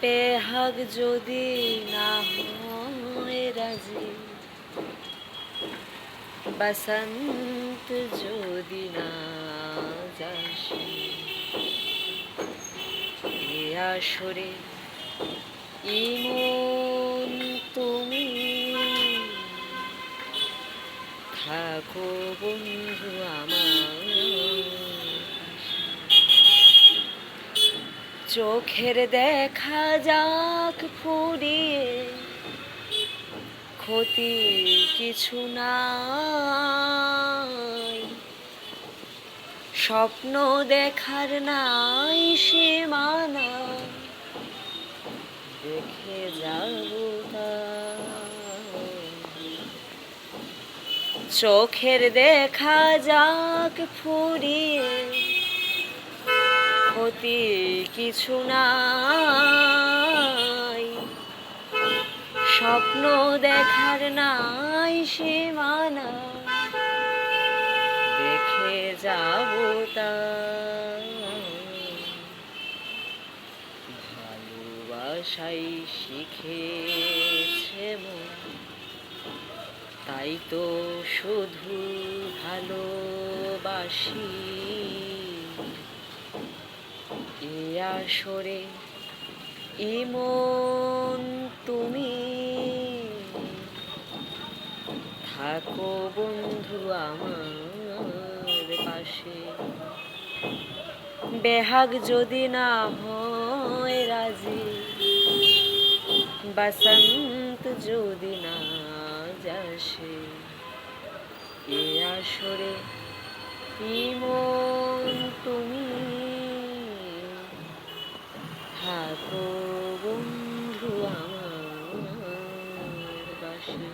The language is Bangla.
বেহাগ যদি না হয় রাজি, বসন্ত যদি না যাসে, এ আসরে ইমন তুমি থাকো বন্ধু আমার। চোখের দেখা যাক ফুরিয়ে, ক্ষতি কিছু নাই, স্বপ্ন দেখার নাই সীমানা, দেখে যাব চোখের দেখা যাক ফুরিয়ে, ক্ষতি কিছু নাই, স্বপ্ন দেখার নাই সীমানা, দেখে যাব ভালোবাসাই শিখেছে মন, তাই তো শুধু ভালোবাসি। এ আসরে ইমন তুমি থাকো বন্ধু আমার পাশে, বেহাগ যদি না হয় রাজি, বসন্ত যদি না যাসে, এ আসরে ইমন তুমি থাকো বন্ধু আমার পাশে।